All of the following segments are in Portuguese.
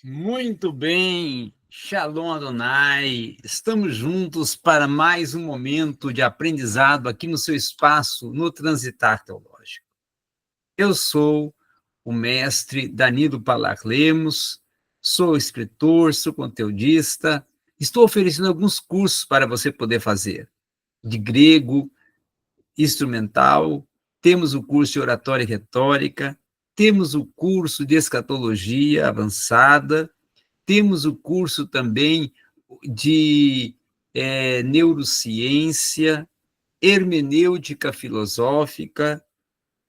Muito bem, Shalom Adonai, estamos juntos para mais um momento de aprendizado aqui no seu espaço, no Transitar Teológico. Eu sou o mestre Danilo Palar Lemos, sou escritor, sou conteudista, estou oferecendo alguns cursos para você poder fazer, de grego, instrumental, temos o curso de oratória e retórica, temos o curso de escatologia avançada, temos o curso também de neurociência, hermenêutica filosófica,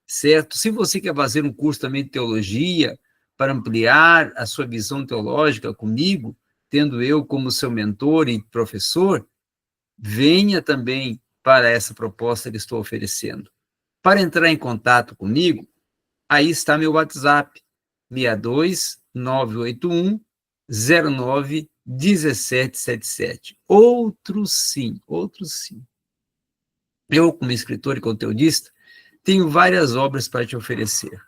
certo? Se você quer fazer um curso também de teologia, para ampliar a sua visão teológica comigo, tendo eu como seu mentor e professor, venha também para essa proposta que estou oferecendo. Para entrar em contato comigo, aí está meu WhatsApp, 62981 09 1777. Outro sim. Eu, como escritor e conteudista, tenho várias obras para te oferecer.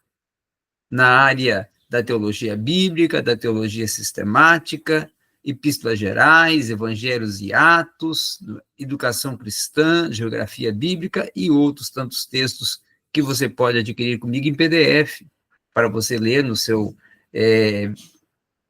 Na área da teologia bíblica, da teologia sistemática, epístolas gerais, evangelhos e atos, educação cristã, geografia bíblica e outros tantos textos que você pode adquirir comigo em PDF, para você ler no seu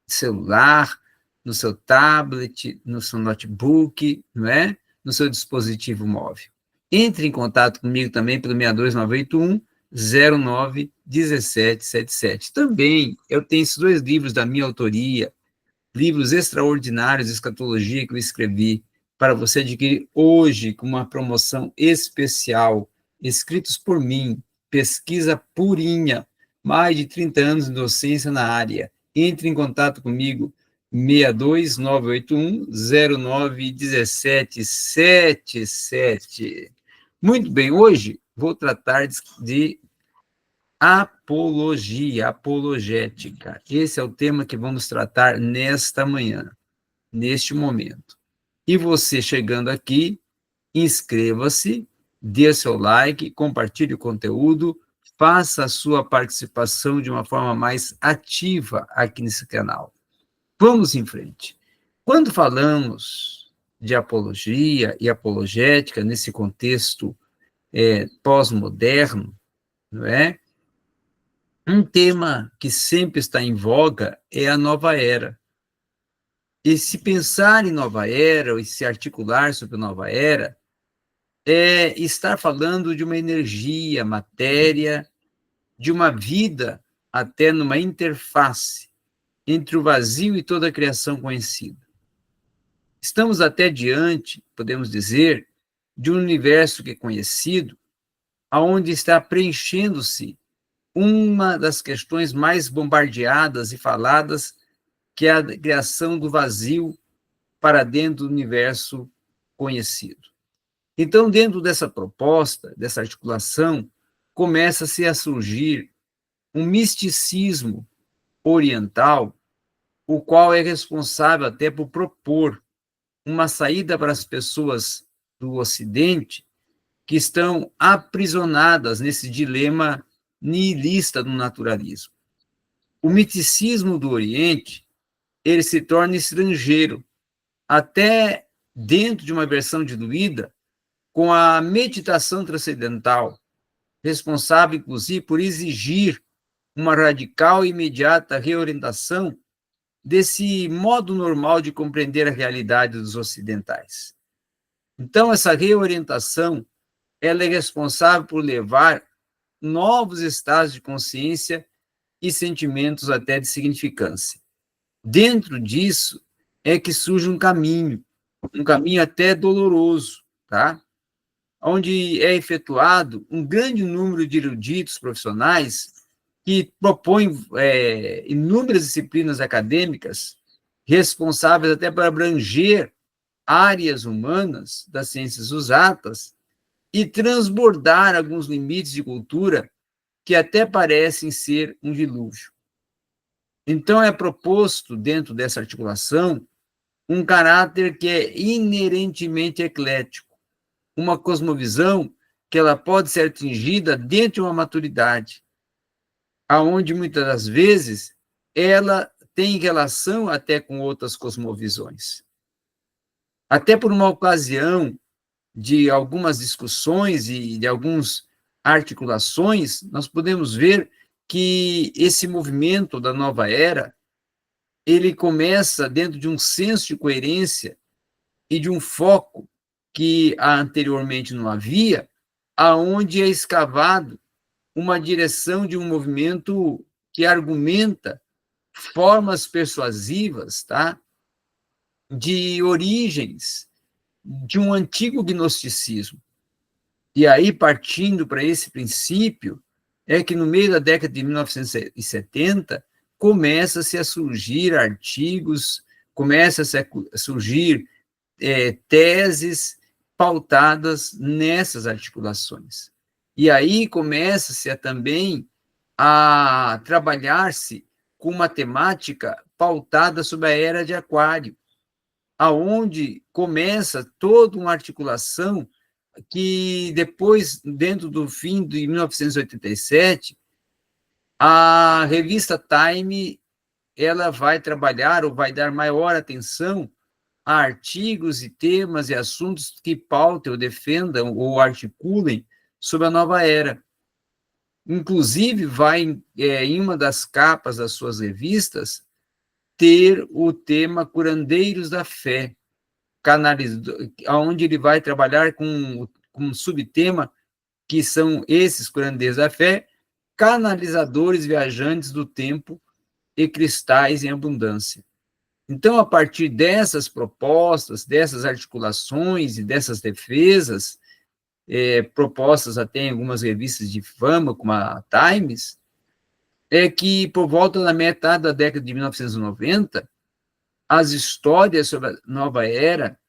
celular, no seu tablet, no seu notebook, não é? No seu dispositivo móvel. Entre em contato comigo também pelo 62981 09 1777. Também eu tenho esses dois livros da minha autoria, livros extraordinários de escatologia que eu escrevi para você adquirir hoje com uma promoção especial, escritos por mim, pesquisa purinha, mais de 30 anos de docência na área. Entre em contato comigo, 62981 09 1777. Muito bem, hoje vou tratar de apologia, apologética. Esse é o tema que vamos tratar nesta manhã, neste momento. E você chegando aqui, inscreva-se, dê seu like, compartilhe o conteúdo, faça a sua participação de uma forma mais ativa aqui nesse canal. Vamos em frente. Quando falamos de apologia e apologética nesse contexto pós-moderno, não é? Um tema que sempre está em voga é a nova era. E se pensar em nova era, ou se articular sobre a nova era, é estar falando de uma energia, matéria, de uma vida até numa interface entre o vazio e toda a criação conhecida. Estamos até diante, podemos dizer, de um universo que é conhecido, aonde está preenchendo-se uma das questões mais bombardeadas e faladas, que é a criação do vazio para dentro do universo conhecido. Então, dentro dessa proposta, dessa articulação, começa-se a surgir um misticismo oriental, o qual é responsável até por propor uma saída para as pessoas do Ocidente que estão aprisionadas nesse dilema nihilista do naturalismo. O miticismo do Oriente, ele se torna estrangeiro, até dentro de uma versão diluída, com a meditação transcendental, responsável, inclusive, por exigir uma radical e imediata reorientação desse modo normal de compreender a realidade dos ocidentais. Então, essa reorientação, ela é responsável por levar novos estados de consciência e sentimentos até de significância. Dentro disso é que surge um caminho até doloroso, tá? Onde é efetuado um grande número de eruditos profissionais que propõem inúmeras disciplinas acadêmicas responsáveis até para abranger áreas humanas das ciências exatas e transbordar alguns limites de cultura que até parecem ser um dilúvio. Então, é proposto, dentro dessa articulação, um caráter que é inerentemente eclético, uma cosmovisão que ela pode ser atingida dentro de uma maturidade, aonde muitas das vezes ela tem relação até com outras cosmovisões. Até por uma ocasião de algumas discussões e de algumas articulações, nós podemos ver que esse movimento da nova era, ele começa dentro de um senso de coerência e de um foco que anteriormente não havia, aonde é escavado uma direção de um movimento que argumenta formas persuasivas, tá? De origens de um antigo gnosticismo. E aí, partindo para esse princípio, é que no meio da década de 1970, começa-se a surgir artigos, começa-se a surgir teses pautadas nessas articulações. E aí começa-se também a trabalhar-se com uma temática pautada sobre a era de Aquário, aonde começa toda uma articulação que depois, dentro do fim de 1987, a revista Time ela vai trabalhar ou vai dar maior atenção a artigos e temas e assuntos que pautem ou defendam ou articulem sobre a nova era. Inclusive, vai, em uma das capas das suas revistas, ter o tema Curandeiros da Fé, onde ele vai trabalhar com um subtema que são esses curandeiros da fé, canalizadores viajantes do tempo e cristais em abundância. Então, a partir dessas propostas, dessas articulações e dessas defesas, propostas até em algumas revistas de fama, como a Times, é que, por volta da metade da década de 1990, as histórias sobre a nova era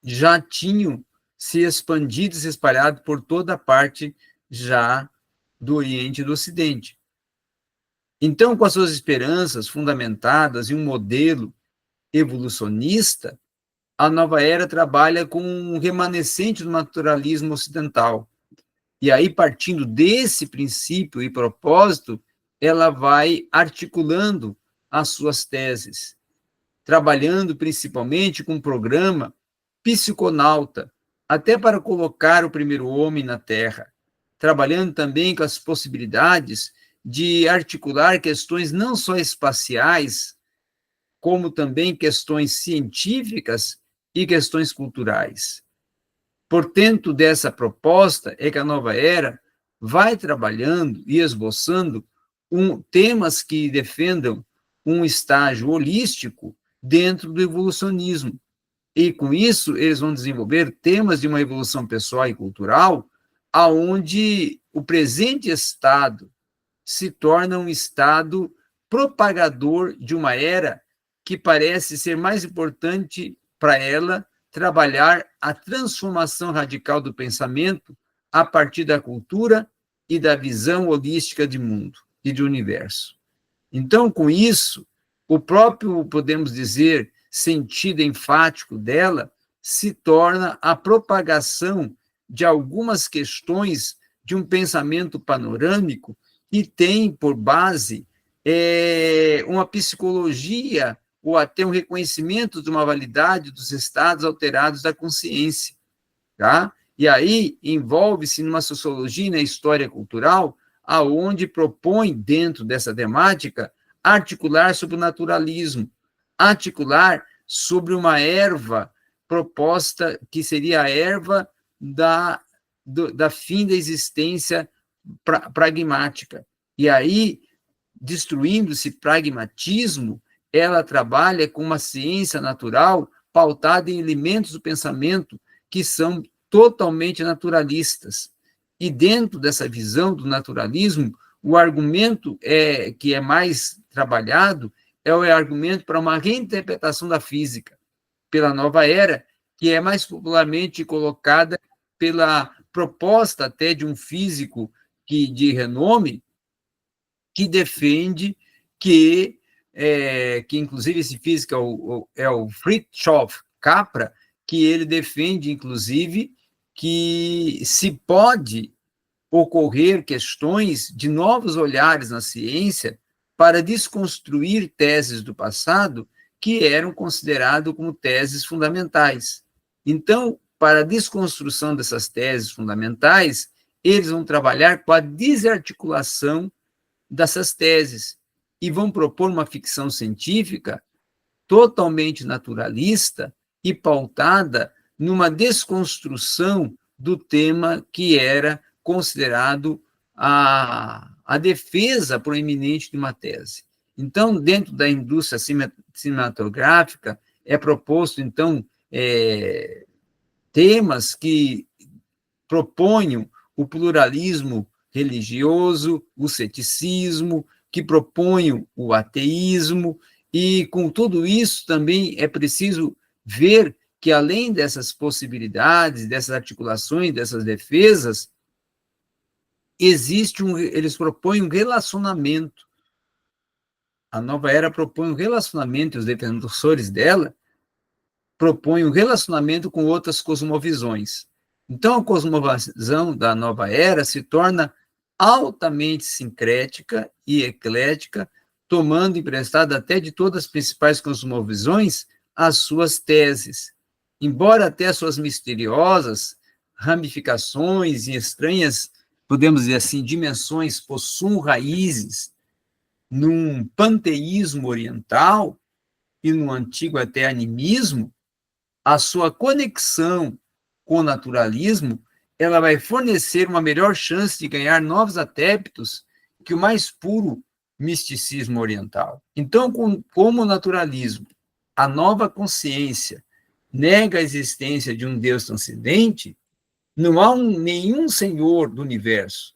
já tinham se expandido e se espalhado por toda a parte já do Oriente e do Ocidente. Então, com as suas esperanças fundamentadas em um modelo evolucionista, a nova era trabalha com um remanescente do naturalismo ocidental. E aí, partindo desse princípio e propósito, ela vai articulando as suas teses, trabalhando principalmente com um programa psiconauta, até para colocar o primeiro homem na Terra, trabalhando também com as possibilidades de articular questões não só espaciais, como também questões científicas e questões culturais. Portanto, dessa proposta é que a nova era vai trabalhando e esboçando temas que defendam um estágio holístico dentro do evolucionismo. E, com isso, eles vão desenvolver temas de uma evolução pessoal e cultural, aonde o presente estado se torna um estado propagador de uma era que parece ser mais importante para ela trabalhar a transformação radical do pensamento a partir da cultura e da visão holística de mundo e de universo. Então, com isso, o próprio, podemos dizer, sentido enfático dela se torna a propagação de algumas questões de um pensamento panorâmico que tem por base uma psicologia ou até um reconhecimento de uma validade dos estados alterados da consciência, tá? E aí envolve-se numa sociologia e na história cultural, aonde propõe, dentro dessa temática, articular sobre o naturalismo, articular sobre uma erva proposta, que seria a erva da fim da existência pragmática. E aí, destruindo-se pragmatismo, ela trabalha com uma ciência natural pautada em elementos do pensamento que são totalmente naturalistas. E dentro dessa visão do naturalismo, o argumento que é mais trabalhado é o argumento para uma reinterpretação da física pela nova era, que é mais popularmente colocada pela proposta até de um físico de renome, que defende que inclusive esse físico é o Fritjof Capra, que ele defende, inclusive, que se pode ocorrer questões de novos olhares na ciência para desconstruir teses do passado que eram consideradas como teses fundamentais. Então, para a desconstrução dessas teses fundamentais, eles vão trabalhar com a desarticulação dessas teses e vão propor uma ficção científica totalmente naturalista e pautada numa desconstrução do tema que era considerado a defesa proeminente de uma tese. Então, dentro da indústria cinematográfica, é proposto, então, temas que proponham o pluralismo religioso, o ceticismo, que proponham o ateísmo, e com tudo isso também é preciso ver que, além dessas possibilidades, dessas articulações, dessas defesas, eles propõem um relacionamento. A nova era propõe um relacionamento, e os defensores dela propõem um relacionamento com outras cosmovisões. Então, a cosmovisão da nova era se torna altamente sincrética e eclética, tomando emprestado até de todas as principais cosmovisões as suas teses. Embora até as suas misteriosas ramificações e estranhas, podemos dizer assim, dimensões possuam raízes num panteísmo oriental e no antigo até animismo, a sua conexão com o naturalismo, ela vai fornecer uma melhor chance de ganhar novos adeptos que o mais puro misticismo oriental. Então, como o naturalismo, a nova consciência, nega a existência de um Deus transcendente, não há nenhum senhor do universo,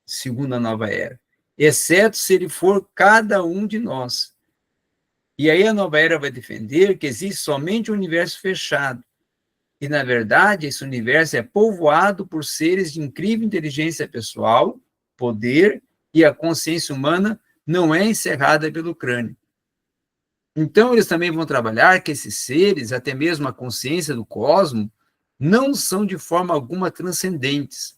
segundo a nova era, exceto se ele for cada um de nós. E aí a nova era vai defender que existe somente um universo fechado. E, na verdade, esse universo é povoado por seres de incrível inteligência pessoal, poder, e a consciência humana não é encerrada pelo crânio. Então, eles também vão trabalhar que esses seres, até mesmo a consciência do cosmos, não são de forma alguma transcendentes,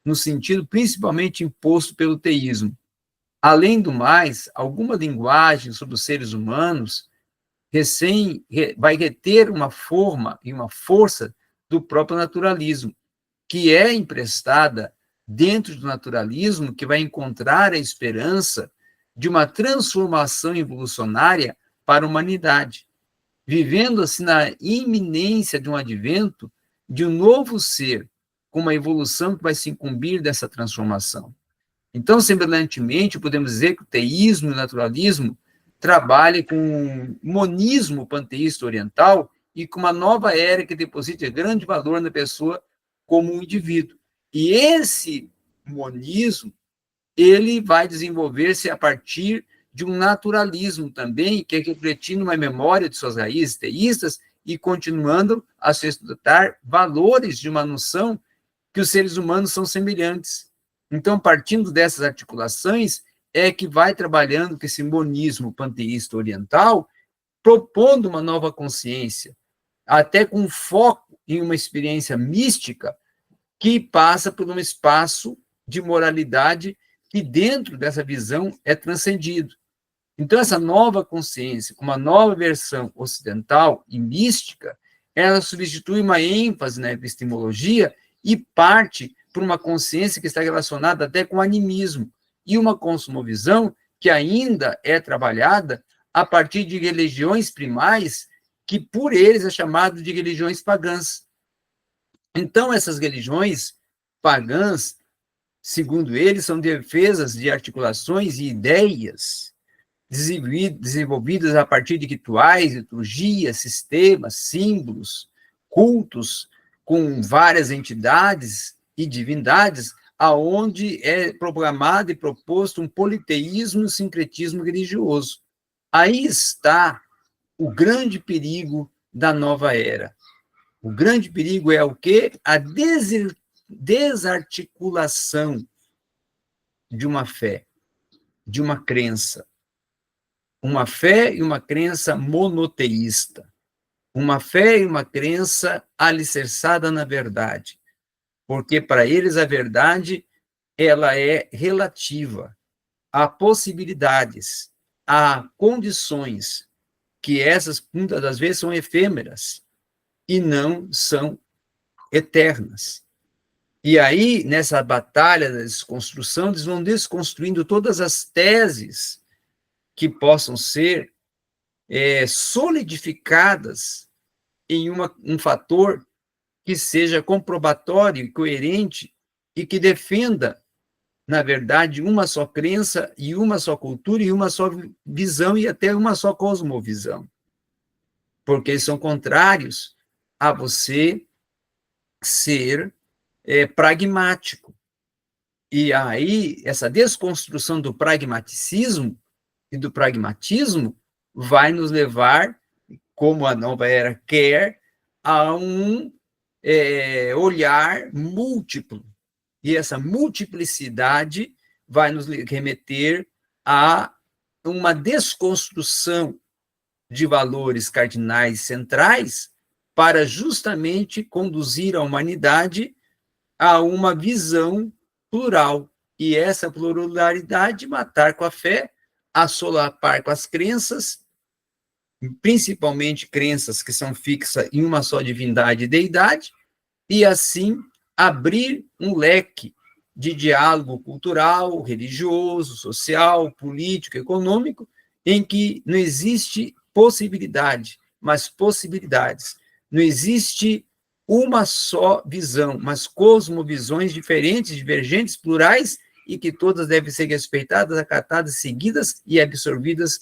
no sentido principalmente imposto pelo teísmo. Além do mais, alguma linguagem sobre os seres humanos vai reter uma forma e uma força do próprio naturalismo, que é emprestada dentro do naturalismo, que vai encontrar a esperança de uma transformação evolucionária para a humanidade, vivendo assim na iminência de um advento de um novo ser, com uma evolução que vai se incumbir dessa transformação. Então, semelhantemente, podemos dizer que o teísmo e o naturalismo trabalhem com um monismo panteísta oriental e com uma nova era que deposita grande valor na pessoa como um indivíduo. E esse monismo, ele vai desenvolver-se a partir de um naturalismo também, que é refletindo uma memória de suas raízes teístas e continuando a se estudar valores de uma noção que os seres humanos são semelhantes. Então, partindo dessas articulações, é que vai trabalhando com esse monismo panteísta oriental, propondo uma nova consciência, até com foco em uma experiência mística que passa por um espaço de moralidade que, dentro dessa visão, é transcendido. Então, essa nova consciência, uma nova versão ocidental e mística, ela substitui uma ênfase na epistemologia e parte por uma consciência que está relacionada até com o animismo, e uma cosmovisão que ainda é trabalhada a partir de religiões primais, que por eles é chamado de religiões pagãs. Então, essas religiões pagãs, segundo eles, são defesas de articulações e ideias desenvolvidas a partir de rituais, liturgias, sistemas, símbolos, cultos, com várias entidades e divindades, aonde é programado e proposto um politeísmo e um sincretismo religioso. Aí está o grande perigo da nova era. O grande perigo é o quê? A desarticulação de uma fé, de uma crença. Uma fé e uma crença monoteísta. Uma fé e uma crença alicerçada na verdade. Porque para eles a verdade ela é relativa. há possibilidades, há condições que essas, muitas das vezes, são efêmeras e não são eternas. E aí, nessa batalha da desconstrução, eles vão desconstruindo todas as teses que possam ser solidificadas em um fator que seja comprobatório, coerente e que defenda, na verdade, uma só crença e uma só cultura e uma só visão e até uma só cosmovisão. Porque eles são contrários a você ser pragmático. E aí, essa desconstrução do pragmaticismo e do pragmatismo vai nos levar, como a nova era quer, a um olhar múltiplo. E essa multiplicidade vai nos remeter a uma desconstrução de valores cardinais centrais para justamente conduzir a humanidade a uma visão plural. E essa pluralidade matar com a fé, assolapar com as crenças, principalmente crenças que são fixas em uma só divindade e deidade, e assim abrir um leque de diálogo cultural, religioso, social, político, econômico, em que não existe possibilidade, mas possibilidades. Não existe uma só visão, mas cosmovisões diferentes, divergentes, plurais, e que todas devem ser respeitadas, acatadas, seguidas e absorvidas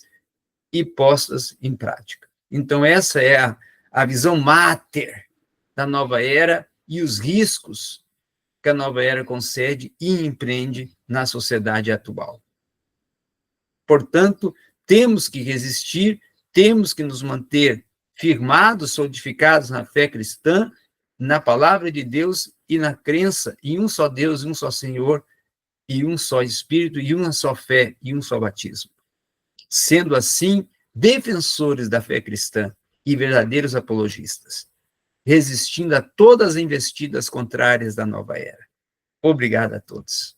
e postas em prática. Então, essa é a visão máter da nova era e os riscos que a nova era concede e empreende na sociedade atual. Portanto, temos que resistir, temos que nos manter firmados, solidificados na fé cristã, na palavra de Deus e na crença em um só Deus, um só Senhor, e um só Espírito, e uma só fé, e um só batismo. Sendo assim, defensores da fé cristã e verdadeiros apologistas, resistindo a todas as investidas contrárias da nova era. Obrigado a todos.